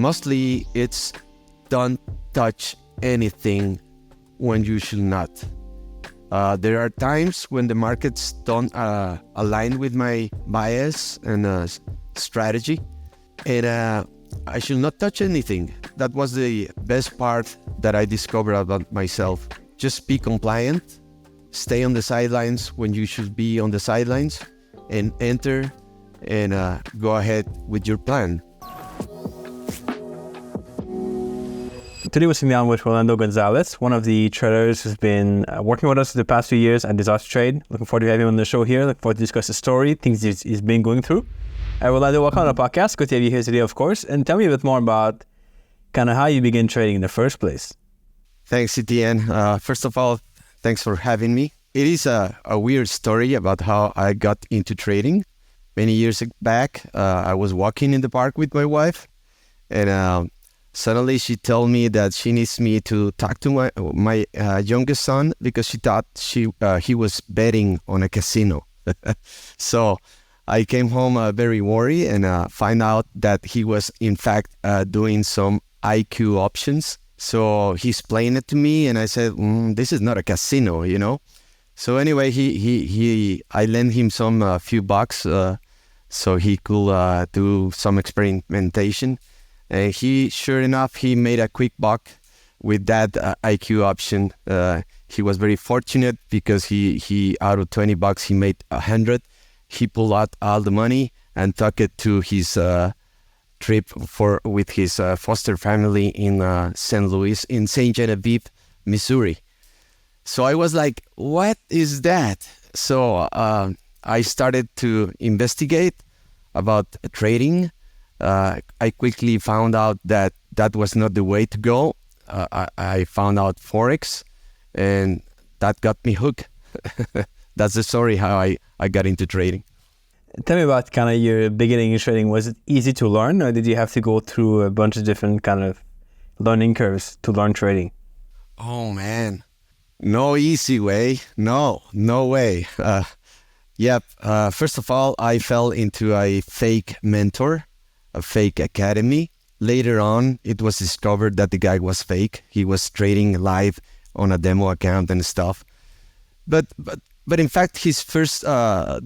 Mostly it's don't touch anything when you should not. There are times when the markets don't align with my bias and strategy, and I should not touch anything. That was the best part that I discovered about myself. Just be compliant, stay on the sidelines when you should be on the sidelines, and enter and go ahead with your plan. Today we're sitting down with Rolando Gonzalez, one of the traders who's been working with us for the past few years at Disaster Trade. Looking forward to having him on the show here. Looking forward to discuss his story, things he's been going through. Rolando, welcome to the podcast. Good to have you here today, of course. And tell me a bit more about kind of how you began trading in the first place. Thanks, Etienne. First of all, thanks for having me. It is a weird story about how I got into trading. Many years back, I was walking in the park with my wife, and suddenly she told me that she needs me to talk to my youngest son because she thought he was betting on a casino. So I came home very worried and find out that he was in fact doing some IQ options. So he explained it to me, and I said, "This is not a casino, you know." So anyway, I lent him some few bucks so he could do some experimentation. And sure enough, he made a quick buck with that IQ option. He was very fortunate because he out of $20, he made 100. He pulled out all the money and took it to his trip with his foster family in St. Genevieve, Missouri. So I was like, what is that? So I started to investigate about trading. I quickly found out that was not the way to go. I found out Forex, and that got me hooked. That's the story how I got into trading. Tell me about kind of your beginning in trading. Was it easy to learn, or did you have to go through a bunch of different kind of learning curves to learn trading? Oh, man. No easy way. No way. First of all, I fell into a fake mentor, a fake academy. Later on, it was discovered that the guy was fake. He was trading live on a demo account and stuff. But in fact, his first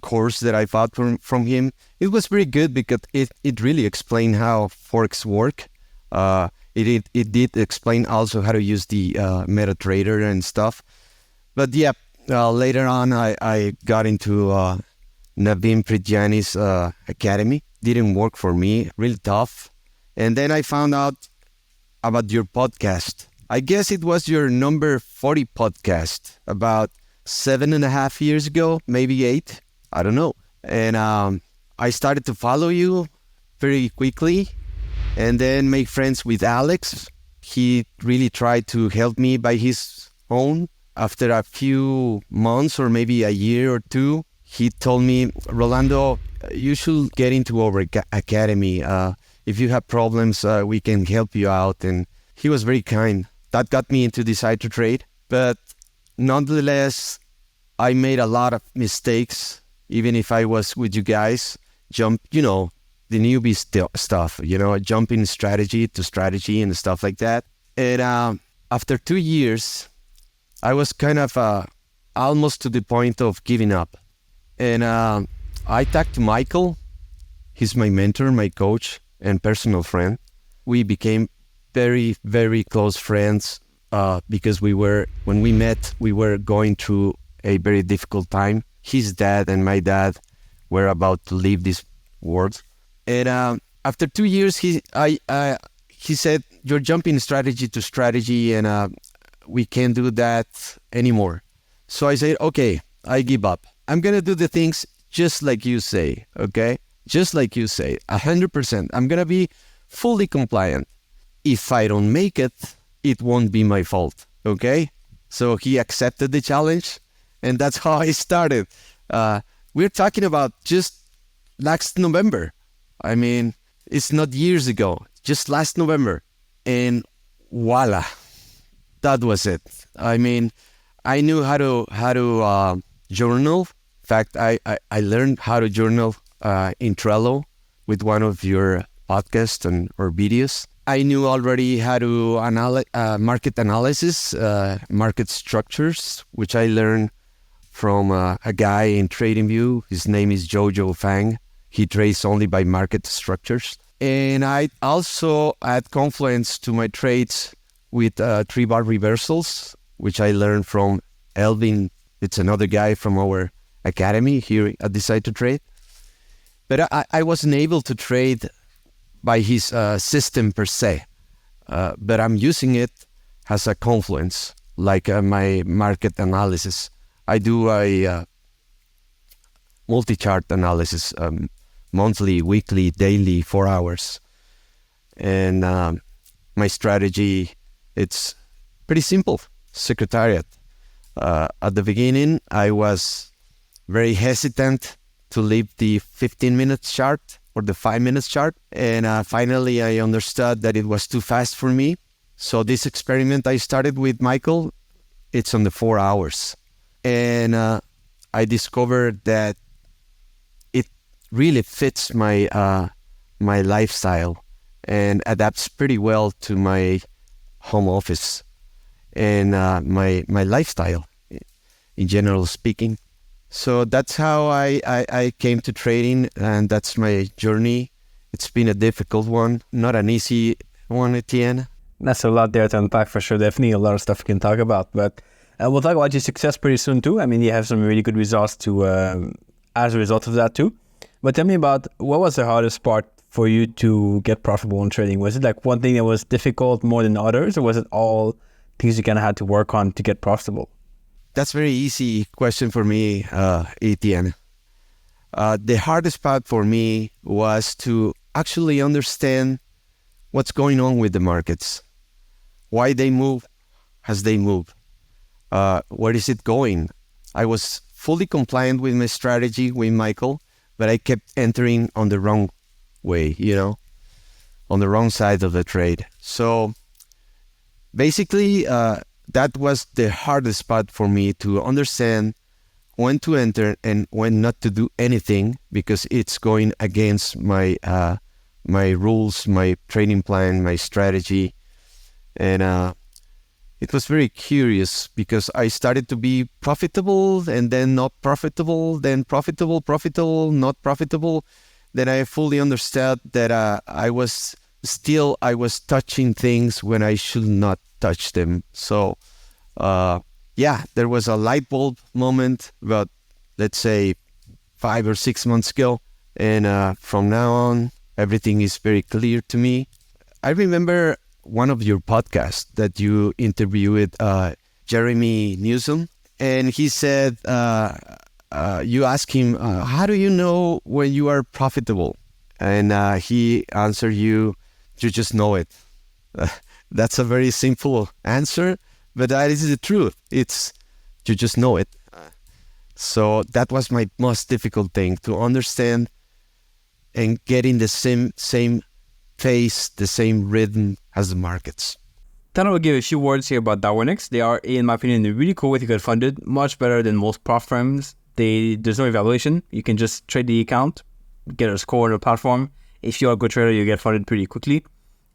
course that I bought from him, it was very good because it really explained how Forex work. It did explain also how to use the MetaTrader and stuff. But later on, I got into Naveen Prijani's academy. Didn't work for me, really tough. And then I found out about your podcast. I guess it was your number 40 podcast about 7.5 years ago, maybe 8. I don't know. And I started to follow you very quickly and then make friends with Alex. He really tried to help me by his own. After a few months or maybe a year or two, he told me, Rolando, you should get into our academy. If you have problems, we can help you out. And he was very kind. That got me into Decide to Trade. But nonetheless, I made a lot of mistakes, even if I was with you guys. The newbie stuff, jumping strategy to strategy and stuff like that. And after 2 years, I was kind of almost to the point of giving up. And I talked to Michael. He's my mentor, my coach, and personal friend. We became very, very close friends because when we met, we were going through a very difficult time. His dad and my dad were about to leave this world. And after 2 years, he said, you're jumping strategy to strategy and we can't do that anymore. So I said, okay, I give up. I'm going to do the things just like you say, okay? Just like you say, 100%. I'm going to be fully compliant. If I don't make it, it won't be my fault, okay? So he accepted the challenge, and that's how I started. We're talking about just last November. I mean, it's not years ago, just last November. And voila, that was it. I mean, I knew how to journal. In fact, I learned how to journal in Trello with one of your podcasts or videos. I knew already how to market analysis, market structures, which I learned from a guy in TradingView. His name is Jojo Fang. He trades only by market structures. And I also add confluence to my trades with 3-bar reversals, which I learned from Elvin. It's another guy from our academy here at Decide to Trade. But I wasn't able to trade by his system per se, but I'm using it as a confluence, like my market analysis. I do a multi-chart analysis, monthly, weekly, daily, 4 hours. And my strategy, it's pretty simple, secretariat. At the beginning, I was very hesitant to leave the 15-minute chart or the 5-minute chart. And finally, I understood that it was too fast for me. So this experiment I started with Michael, it's on the 4 hours. And I discovered that it really fits my my lifestyle and adapts pretty well to my home office and my lifestyle in general speaking. So that's how I came to trading, and that's my journey. It's been a difficult one, not an easy one, Etienne. That's a lot there to unpack for sure. Definitely a lot of stuff we can talk about. But we'll talk about your success pretty soon too. I mean, you have some really good results to as a result of that too. But tell me about, what was the hardest part for you to get profitable in trading? Was it like one thing that was difficult more than others, or was it all things you kind of had to work on to get profitable? That's a very easy question for me, Etienne. The hardest part for me was to actually understand what's going on with the markets, why they move as they move, where is it going. I was fully compliant with my strategy with Michael, but I kept entering on the wrong way, on the wrong side of the trade. So basically, that was the hardest part for me, to understand when to enter and when not to do anything, because it's going against my my rules, my training plan, my strategy. And it was very curious, because I started to be profitable and then not profitable, then profitable, not profitable. Then I fully understood that I was touching things when I should not touch them. So there was a light bulb moment about, let's say, 5 or 6 months ago. And from now on, everything is very clear to me. I remember one of your podcasts that you interviewed Jeremy Newsom, and he said, you asked him, how do you know when you are profitable? And he answered you just know it. That's a very simple answer, but that is the truth. It's, you just know it. So that was my most difficult thing, to understand and get in the same pace, the same rhythm as the markets. Then I'll give a few words here about Darwinex. They are, in my opinion, a really cool way to get funded, much better than most prop firms. There's no evaluation. You can just trade the account, get a score on the platform. If you're a good trader, you get funded pretty quickly.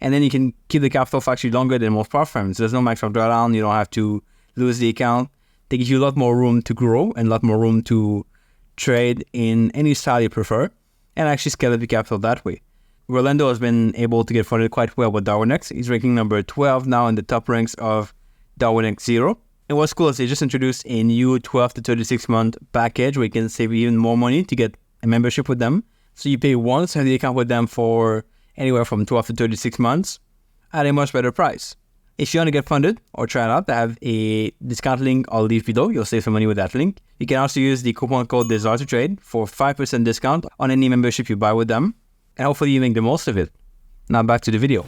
And then you can keep the capital for actually longer than most prop firms. There's no maximum drawdown. You don't have to lose the account. They give you a lot more room to grow and a lot more room to trade in any style you prefer, and actually scale up your capital that way. Rolando has been able to get funded quite well with Darwinex. He's ranking number 12 now in the top ranks of DarwinexZero. And what's cool is they just introduced a new 12 to 36 month package where you can save even more money to get a membership with them. So you pay once, have the account with them for anywhere from 12 to 36 months at a much better price. If you want to get funded or try it out, I have a discount link I'll leave below. You'll save some money with that link. You can also use the coupon code Desire to Trade for 5% discount on any membership you buy with them. And hopefully you make the most of it. Now back to the video.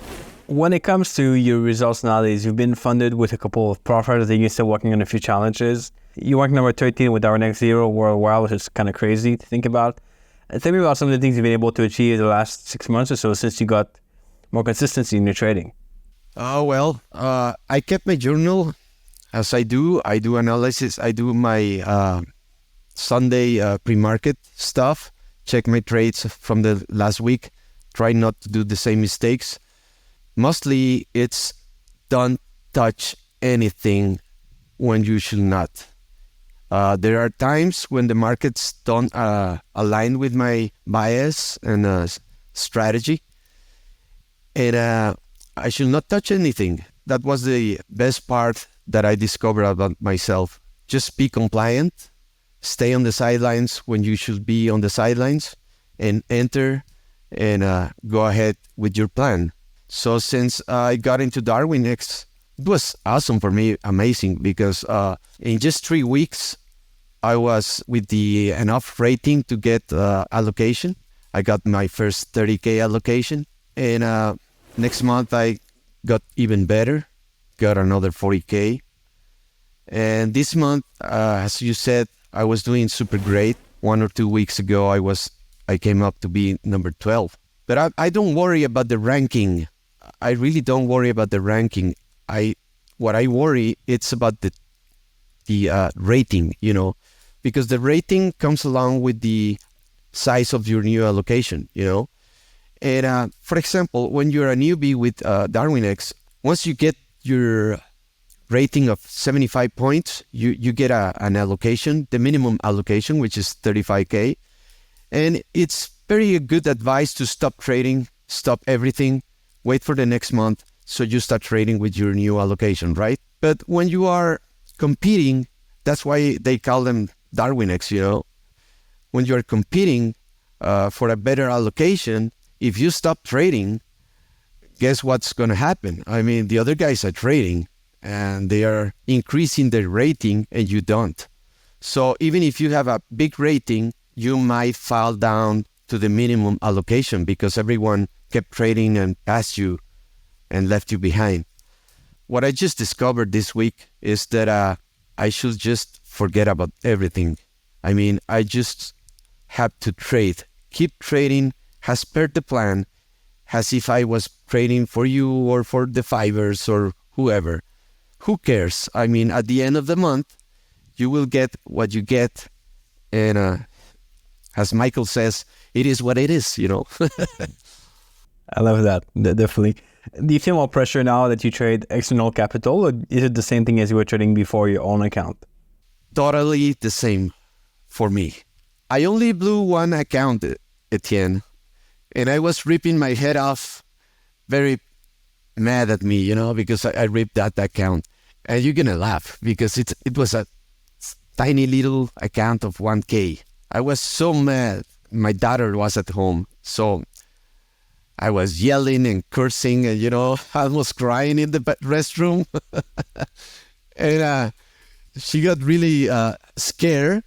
When it comes to your results nowadays, you've been funded with a couple of profits. I think you're still working on a few challenges. You rank number 13 with DarwinexZero for a while, which is kind of crazy to think about. Tell me about some of the things you've been able to achieve the last 6 months or so since you got more consistency in your trading. I kept my journal as I do. I do analysis. I do my Sunday pre-market stuff. Check my trades from the last week. Try not to do the same mistakes. Mostly it's don't touch anything when you should not. There are times when the markets don't align with my bias and strategy, and I should not touch anything. That was the best part that I discovered about myself. Just be compliant, stay on the sidelines when you should be on the sidelines, and enter and go ahead with your plan. So since I got into DarwinX, it was awesome for me, amazing, because in just 3 weeks, I was with the enough rating to get allocation. I got my first 30K allocation. And next month, I got even better, got another 40K. And this month, as you said, I was doing super great. 1 or 2 weeks ago, I came up to be number 12. But I don't worry about the ranking. I really don't worry about the ranking. What I worry, it's about the rating, because the rating comes along with the size of your new allocation. And for example, when you're a newbie with DarwinX, once you get your rating of 75 points, you get an allocation, the minimum allocation, which is 35K. And it's very good advice to stop trading, stop everything, wait for the next month, so you start trading with your new allocation, right? But when you are competing, that's why they call them DarwinX. When you're competing for a better allocation, if you stop trading, guess what's going to happen? I mean, the other guys are trading and they are increasing their rating and you don't. So even if you have a big rating, you might fall down to the minimum allocation because everyone kept trading and passed you and left you behind. What I just discovered this week is that I should just forget about everything. I mean, I just have to trade. Keep trading as per the plan, as if I was trading for you or for the fivers or whoever. Who cares? I mean, at the end of the month, you will get what you get. And as Michael says, it is what it is. I love that, definitely. Do you feel more pressure now that you trade external capital, or is it the same thing as you were trading before your own account? Totally the same for me. I only blew one account, Etienne, and I was ripping my head off, very mad at me, because I ripped that account. And you're going to laugh because it was a tiny little account of 1K. I was so mad. My daughter was at home, so I was yelling and cursing and, almost crying in the restroom. And she got really scared,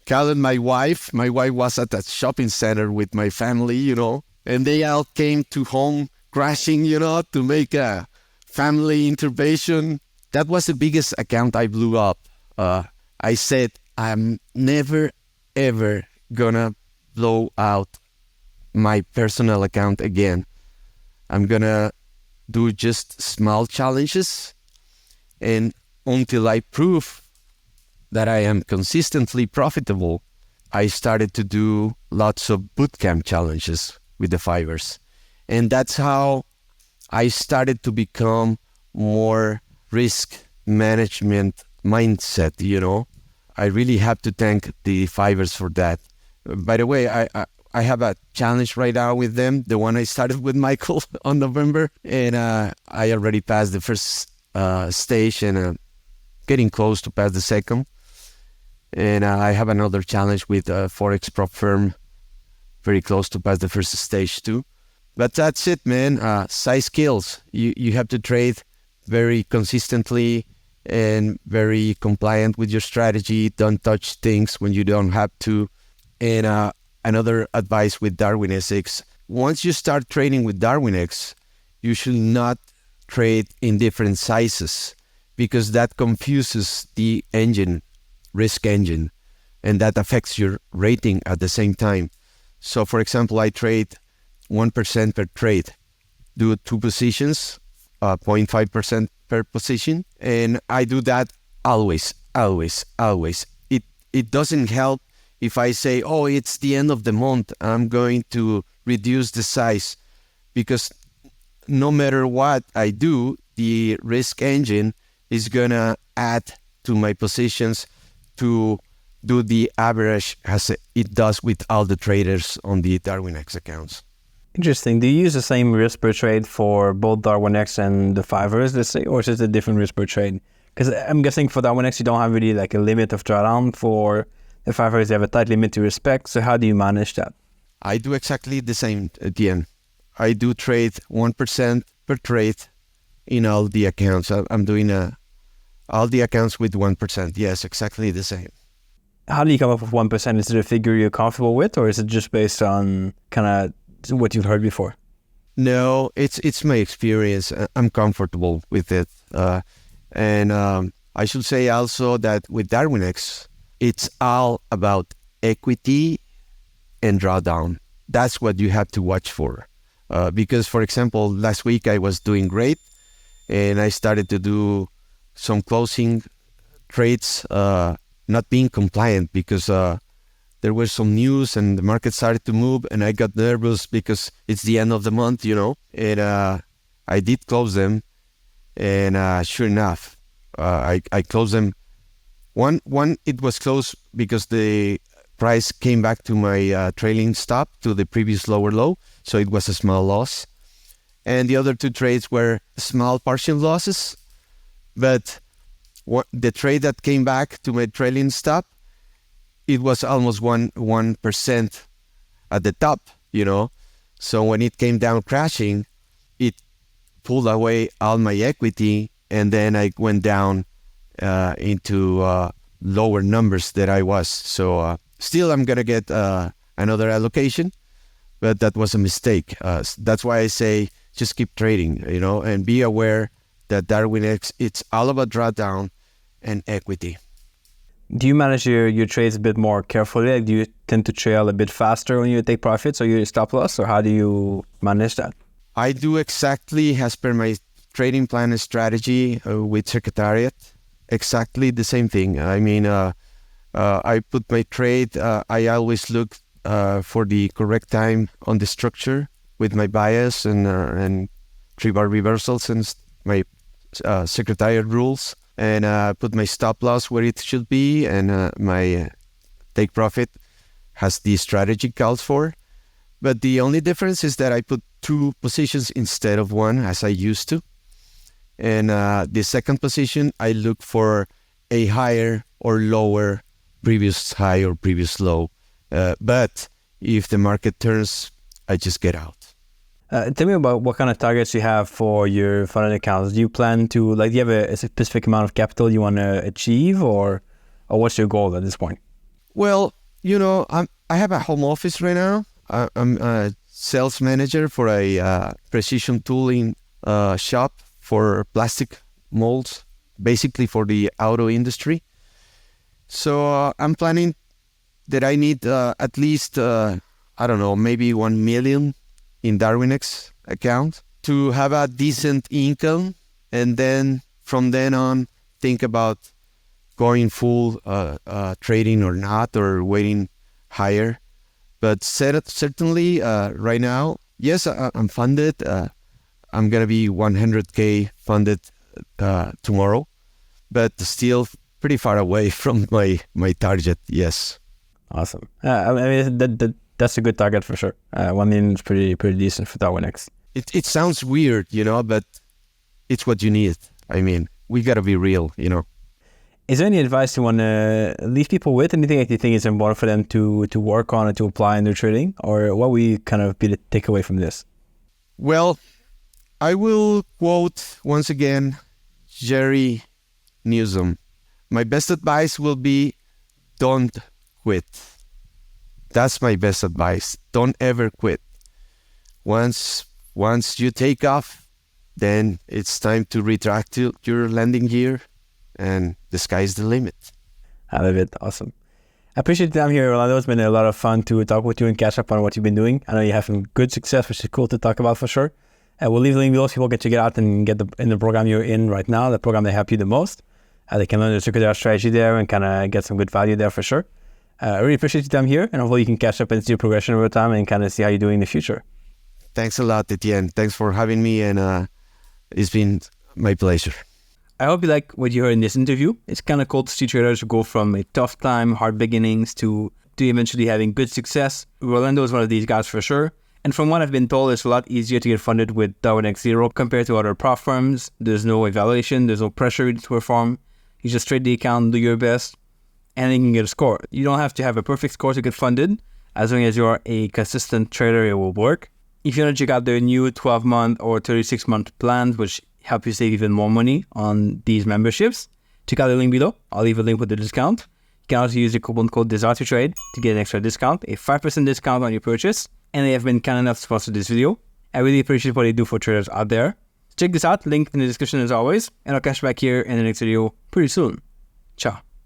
calling my wife. My wife was at a shopping center with my family, and they all came to home crashing, to make a family intervention. That was the biggest account I blew up. I said, I'm never, ever gonna blow out my personal account again. I'm gonna do just small challenges, and until I prove that I am consistently profitable, I started to do lots of bootcamp challenges with the fivers. And that's how I started to become more risk management mindset, I really have to thank the fivers for that. By the way, I have a challenge right now with them, the one I started with Michael on November, and I already passed the first stage and getting close to pass the second. And I have another challenge with a Forex prop firm, very close to pass the first stage too. But that's it, man. Size skills. You have to trade very consistently and very compliant with your strategy. Don't touch things when you don't have to. And another advice with DarwinX, once you start trading with DarwinX, you should not trade in different sizes because that confuses the risk engine, and that affects your rating at the same time. So for example, I trade 1% per trade, do 2 positions, 0.5% per position. And I do that always. It doesn't help if I say, oh, it's the end of the month, I'm going to reduce the size, because no matter what I do, the risk engine is gonna add to my positions to do the average as it does with all the traders on the DarwinX accounts. Interesting. Do you use the same risk per trade for both DarwinX and the Fivers, let's say, or is it a different risk per trade? Because I'm guessing for DarwinX, you don't have really like a limit of drawdown. For the Fivers, you have a tight limit to respect. So how do you manage that? I do exactly the same, Etienne. I do trade 1% per trade in all the accounts. I'm doing all the accounts with 1%. Yes, exactly the same. How do you come up with 1%? Is it a figure you're comfortable with, or is it just based on kind of what you've heard before? No, it's my experience. I'm comfortable with it. And I should say also that with DarwinX, it's all about equity and drawdown. That's what you have to watch for. Because, for example, last week I was doing great, and I started to do some closing trades, not being compliant because there was some news and the market started to move, and I got nervous because it's the end of the month, and I did close them, and sure enough, I closed them. One, it was closed because the price came back to my trailing stop to the previous lower low, so it was a small loss. And the other two trades were small partial losses, but the trade that came back to my trailing stop, it was almost 1% at the top, So when it came down crashing, it pulled away all my equity, and then I went down into lower numbers that I was. So still, I'm gonna get another allocation, but that was a mistake. That's why I say just keep trading, and be aware that DarwinX, it's all about drawdown and equity. Do you manage your trades a bit more carefully? Like, do you tend to trail a bit faster when you take profits or you stop loss, or how do you manage that? I do exactly as per my trading plan and strategy with Secretariat. Exactly the same thing. I mean, I put my trade. I always look for the correct time on the structure with my bias and 3-bar reversals and my Secretariat rules, and put my stop loss where it should be, and my take profit has the strategy calls for. But the only difference is that I put 2 positions instead of 1 as I used to. And the second position, I look for a higher or lower previous high or previous low. But if the market turns, I just get out. Tell me about what kind of targets you have for your funded accounts. Do you plan to, do you have a specific amount of capital you want to achieve, or what's your goal at this point? Well, I have a home office right now. I'm a sales manager for a precision tooling shop for plastic molds, basically for the auto industry. So I'm planning that I need at least, maybe 1 million in DarwinX account to have a decent income, and then from then on think about going full trading or not, or waiting higher. But certainly right now, yes, I'm funded. I'm gonna be 100K funded tomorrow, but still pretty far away from my target. Yes. Awesome. I mean, that's a good target for sure. 1 million is pretty decent for DarwinX. It sounds weird, but it's what you need. I mean, we gotta be real, Is there any advice you want to leave people with? Anything that you think is important for them to work on and to apply in their trading? Or what would kind of be the takeaway from this? Well, I will quote once again Jerry Newsom. My best advice will be, don't quit. That's my best advice. Don't ever quit. Once you take off, then it's time to retract your landing gear, and the sky's the limit. I love it. Awesome. I appreciate the time here, Rolando. It's been a lot of fun to talk with you and catch up on what you've been doing. I know you have some good success, which is cool to talk about for sure. We'll leave the link below so people can check it out and get in the program you're in right now, the program that helped you the most. They can learn the Secretariat strategy there and kind of get some good value there for sure. I really appreciate your time here, and hopefully you can catch up and see your progression over time and kind of see how you're doing in the future. Thanks a lot, Etienne. Thanks for having me, and it's been my pleasure. I hope you like what you heard in this interview. It's kind of cool to see traders who go from a tough time, hard beginnings, to eventually having good success. Rolando is one of these guys for sure. And from what I've been told, it's a lot easier to get funded with DarwinexZero compared to other prop firms. There's no evaluation, there's no pressure to perform. You just trade the account, do your best, and then you can get a score. You don't have to have a perfect score to get funded. As long as you're a consistent trader, it will work. If you want to check out their new 12-month or 36-month plans, which help you save even more money on these memberships, check out the link below. I'll leave a link with the discount. You can also use the coupon code DESIRE2TRADE to get an extra discount, a 5% discount on your purchase. And they have been kind enough to sponsor this video. I really appreciate what they do for traders out there. Check this out, link in the description as always, and I'll catch you back here in the next video pretty soon. Ciao.